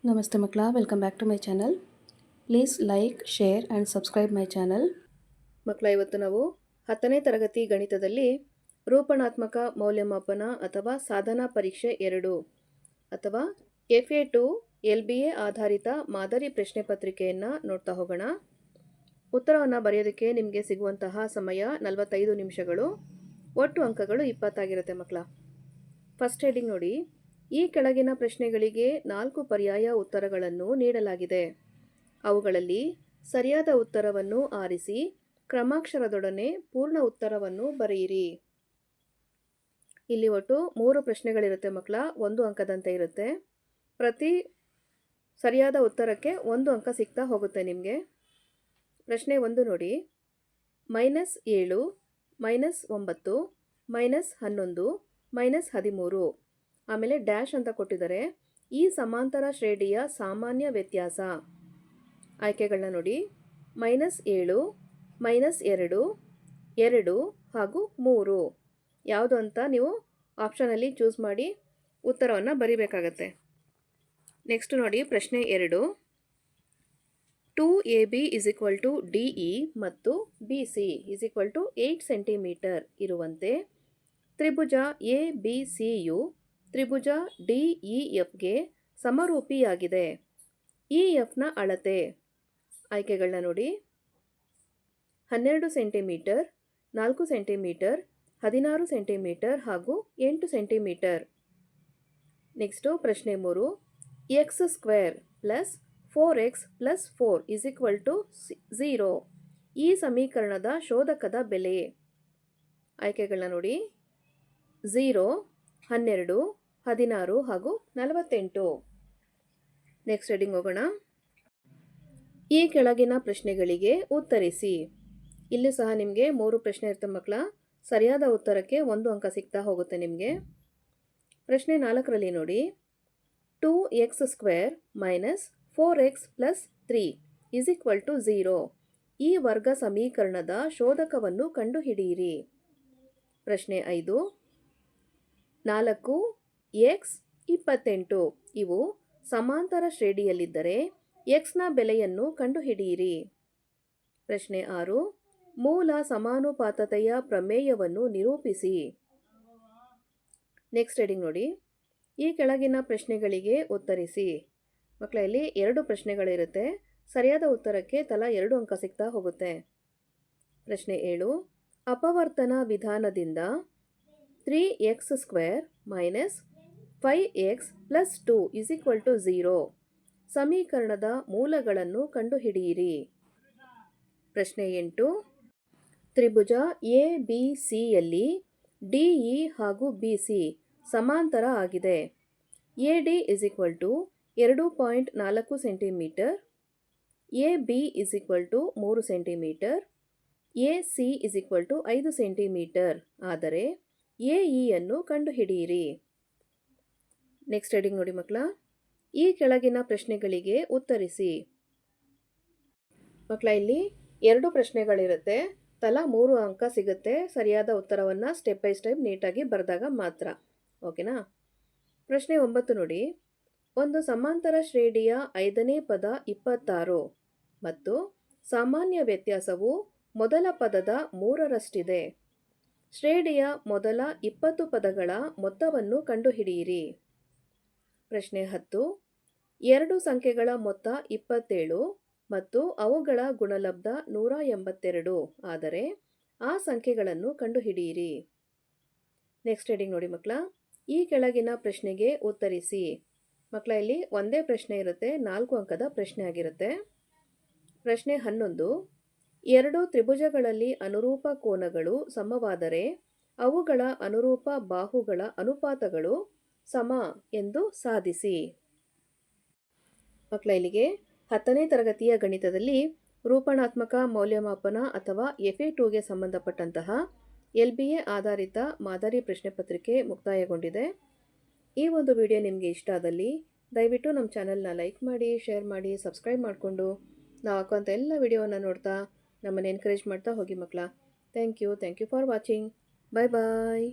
ನಮಸ್ತೆ ಮಕ್ಕಳ, welcome back to my channel. Please like, share and subscribe my channel. ಮಕ್ಕಳ, ಇವತ್ತು ನಾವು 10ನೇ ತರಗತಿ ಗಣಿತದಲ್ಲಿ ರೂಪಣಾತ್ಮಕ ಮೌಲ್ಯಮಾಪನ ಅಥವಾ ಸಾಧನಾ ಪರೀಕ್ಷೆ 2 ಅಥವಾ FA2 LBA ಆಧಾರಿತ ಮಾದರಿ ಪ್ರಶ್ನೆ ಪತ್ರಿಕೆಯನ್ನು ನೋಡ್ತಾ ಹೋಗೋಣ. ಉತ್ತರವನ್ನು ಬರೆಯೋದಕ್ಕೆ ನಿಮಗೆ ಸಿಗುವಂತಹ ಸಮಯ 45 ನಿಮಿಷಗಳು. ಒಟ್ಟು ಅಂಕಗಳು 20 ಆಗಿರುತ್ತೆ ಮಕ್ಕಳ. ಫಸ್ಟ್ ಹೆಡಿಂಗ್ ನೋಡಿ. ಈ ಕೆಳಗಿನ ಪ್ರಶ್ನೆಗಳಿಗೆ 4 ಪರ್ಯಾಯ ಉತ್ತರಗಳನ್ನು ನೀಡಲಾಗಿದೆ. ಅವುಗಳಲ್ಲಿ ಸರಿಯಾದ ಉತ್ತರವನ್ನು ಆರಿಸಿ ಕ್ರಮಾಕ್ಷರದೊಡನೆ ಪೂರ್ಣ ಉತ್ತರವನ್ನು ಬರೆಯಿರಿ. ಇಲ್ಲಿ ಒಟ್ಟು 3 ಪ್ರಶ್ನೆಗಳಿರುತ್ತೆ ಮಕ್ಕಳ, 1 ಅಂಕದಂತೆ ಇರುತ್ತೆ. ಪ್ರತಿ ಸರಿಯಾದ ಉತ್ತರಕ್ಕೆ 1 ಅಂಕ ಸಿಗ್ತಾ ಹೋಗುತ್ತೆ ನಿಮಗೆ. ಪ್ರಶ್ನೆ 1 ನೋಡಿ. -7, -9, -11, -13 ಆಮೇಲೆ ಡ್ಯಾಶ್ ಅಂತ ಕೊಟ್ಟಿದ್ದಾರೆ. ಈ ಸಮಾಂತರ ಶ್ರೇಣಿಯ ಸಾಮಾನ್ಯ ವ್ಯತ್ಯಾಸ. ಆಯ್ಕೆಗಳನ್ನ ನೋಡಿ. -7, -2, 2 ಹಾಗೂ 3 ಯಾವುದು ಅಂತ ನೀವು ಆಪ್ಷನಲ್ಲಿ ಚೂಸ್ ಮಾಡಿ ಉತ್ತರವನ್ನು ಬರೀಬೇಕಾಗತ್ತೆ. ನೆಕ್ಸ್ಟ್ ನೋಡಿ ಪ್ರಶ್ನೆ 2. 2AB = DE ಮತ್ತು BC = 8 ಸೆಂಟಿಮೀಟರ್ ಇರುವಂತೆ ತ್ರಿಭುಜ ABCಯು ತ್ರಿಭುಜ DEFಗೆ ಸಮರೂಪಿಯಾಗಿದೆ. EFನ ಅಳತೆ. ಆಯ್ಕೆಗಳನ್ನ ನೋಡಿ. 12 ಸೆಂಟಿಮೀಟರ್, 4 ಸೆಂಟಿಮೀಟರ್, 16 ಸೆಂಟಿಮೀಟರ್ ಹಾಗೂ 8 ಸೆಂಟಿಮೀಟರ್. ನೆಕ್ಸ್ಟು ಪ್ರಶ್ನೆ 3. x² + 4x + 4 = 0. ಈ ಸಮೀಕರಣದ ಶೋಧಕದ ಬೆಲೆ. ಆಯ್ಕೆಗಳನ್ನ ನೋಡಿ. 0, 12, 16 ಹಾಗೂ 48. ನೆಕ್ಸ್ಟ್ ಹೆಡಿಂಗ್ ಹೋಗೋಣ. ಈ ಕೆಳಗಿನ ಪ್ರಶ್ನೆಗಳಿಗೆ ಉತ್ತರಿಸಿ. ಇಲ್ಲೂ ಸಹ ನಿಮಗೆ 3 ಪ್ರಶ್ನೆ ಇರ್ತವೆ ಮಕ್ಕಳ. ಸರಿಯಾದ ಉತ್ತರಕ್ಕೆ 1 ಅಂಕ ಸಿಗ್ತಾ ಹೋಗುತ್ತೆ ನಿಮಗೆ. ಪ್ರಶ್ನೆ 4ರಲ್ಲಿ ನೋಡಿ. 2x² - 4x + 3 = 0. ಈ ವರ್ಗ ಸಮೀಕರಣದ ಶೋಧಕವನ್ನು ಕಂಡುಹಿಡಿಯಿರಿ. ಪ್ರಶ್ನೆ 5. 4, x, 28 ಇವು ಸಮಾಂತರ ಶ್ರೇಣಿಯಲ್ಲಿದ್ದರೆ xನ ಬೆಲೆಯನ್ನು ಕಂಡುಹಿಡಿಯಿರಿ. ಪ್ರಶ್ನೆ 6. ಮೂಲ ಸಮಾನುಪಾತತೆಯ ಪ್ರಮೇಯವನ್ನು ನಿರೂಪಿಸಿ. ನೆಕ್ಸ್ಟ್ ಹೆಡಿಂಗ್ ನೋಡಿ. ಈ ಕೆಳಗಿನ ಪ್ರಶ್ನೆಗಳಿಗೆ ಉತ್ತರಿಸಿ. ಮಕ್ಕಳಲ್ಲಿ 2 ಪ್ರಶ್ನೆಗಳಿರುತ್ತೆ. ಸರಿಯಾದ ಉತ್ತರಕ್ಕೆ ತಲಾ 2 ಅಂಕ ಸಿಗ್ತಾ ಹೋಗುತ್ತೆ. ಪ್ರಶ್ನೆ 7. ಅಪವರ್ತನ ವಿಧಾನದಿಂದ 3x² - 5x + 2 = 0. ಸಮೀಕರಣದ ಮೂಲಗಳನ್ನು ಕಂಡುಹಿಡಿಯಿರಿ. ಪ್ರಶ್ನೆ 8. ತ್ರಿಭುಜ ABCಯಲ್ಲಿ DE ಹಾಗೂ BC ಸಮಾಂತರ ಆಗಿದೆ. AD = 2.4 centimetre, AB = 3 centimetre, AC = 5 centimetre ಆದರೆ AEಯನ್ನು ಕಂಡುಹಿಡಿಯಿರಿ. ನೆಕ್ಸ್ಟ್ ಹೆಡಿಂಗ್ ನೋಡಿ ಮಕ್ಕಳ. ಈ ಕೆಳಗಿನ ಪ್ರಶ್ನೆಗಳಿಗೆ ಉತ್ತರಿಸಿ. ಮಕ್ಕಳ, ಇಲ್ಲಿ 2 ಪ್ರಶ್ನೆಗಳಿರುತ್ತೆ. ತಲಾ 3 ಅಂಕ ಸಿಗುತ್ತೆ ಸರಿಯಾದ ಉತ್ತರವನ್ನು ಸ್ಟೆಪ್ ಬೈ ಸ್ಟೆಪ್ ನೀಟಾಗಿ ಬರೆದಾಗ ಮಾತ್ರ. ಓಕೆನಾ? ಪ್ರಶ್ನೆ 9 ನೋಡಿ. ಒಂದು ಸಮಾಂತರ ಶ್ರೇಣಿಯ 5ನೇ ಪದ 26 ಮತ್ತು ಸಾಮಾನ್ಯ ವ್ಯತ್ಯಾಸವು ಮೊದಲ ಪದದ 3ರಷ್ಟಿದೆ. ಶ್ರೇಣಿಯ ಮೊದಲ 20 ಪದಗಳ ಮೊತ್ತವನ್ನು ಕಂಡುಹಿಡಿಯಿರಿ. ಪ್ರಶ್ನೆ 10. 2 ಸಂಖ್ಯೆಗಳ ಮೊತ್ತ 27 ಮತ್ತು ಅವುಗಳ ಗುಣಲಬ್ಧ 182 ಆದರೆ ಆ ಸಂಖ್ಯೆಗಳನ್ನು ಕಂಡುಹಿಡಿಯಿರಿ. ನೆಕ್ಸ್ಟ್ ಹೆಡಿಂಗ್ ನೋಡಿ ಮಕ್ಕಳ. ಈ ಕೆಳಗಿನ ಪ್ರಶ್ನೆಗೆ ಉತ್ತರಿಸಿ. ಮಕ್ಕಳ, ಇಲ್ಲಿ ಒಂದೇ ಪ್ರಶ್ನೆ ಇರುತ್ತೆ. 4 ಅಂಕದ ಪ್ರಶ್ನೆ ಆಗಿರುತ್ತೆ. ಪ್ರಶ್ನೆ 11. 2 ತ್ರಿಭುಜಗಳಲ್ಲಿ ಅನುರೂಪ ಕೋನಗಳು ಸಮವಾದರೆ ಅವುಗಳ ಅನುರೂಪ ಬಾಹುಗಳ ಅನುಪಾತಗಳು ಸಮ ಎಂದು ಸಾಧಿಸಿ. ಮಕ್ಕಳ, ಇಲ್ಲಿಗೆ 10ನೇ ತರಗತಿಯ ಗಣಿತದಲ್ಲಿ ರೂಪಣಾತ್ಮಕ ಮೌಲ್ಯಮಾಪನ ಅಥವಾ FA2ಗೆ ಸಂಬಂಧಪಟ್ಟಂತಹ LBA ಆಧಾರಿತ ಮಾದರಿ ಪ್ರಶ್ನೆ ಪತ್ರಿಕೆ ಮುಕ್ತಾಯಗೊಂಡಿದೆ. ಈ ಒಂದು ವಿಡಿಯೋ ನಿಮಗೆ ಇಷ್ಟ ಆದಲ್ಲಿ ದಯವಿಟ್ಟು ನಮ್ಮ ಚಾನಲ್ನ ಲೈಕ್ ಮಾಡಿ, ಶೇರ್ ಮಾಡಿ, ಸಬ್ಸ್ಕ್ರೈಬ್ ಮಾಡಿಕೊಂಡು ನಾವು ಹಾಕುವಂಥ ಎಲ್ಲ ವಿಡಿಯೋವನ್ನು ನೋಡ್ತಾ ನಮ್ಮನ್ನು ಎನ್ಕರೇಜ್ ಮಾಡ್ತಾ ಹೋಗಿ ಮಕ್ಕಳ. Thank you for watching. Bye bye.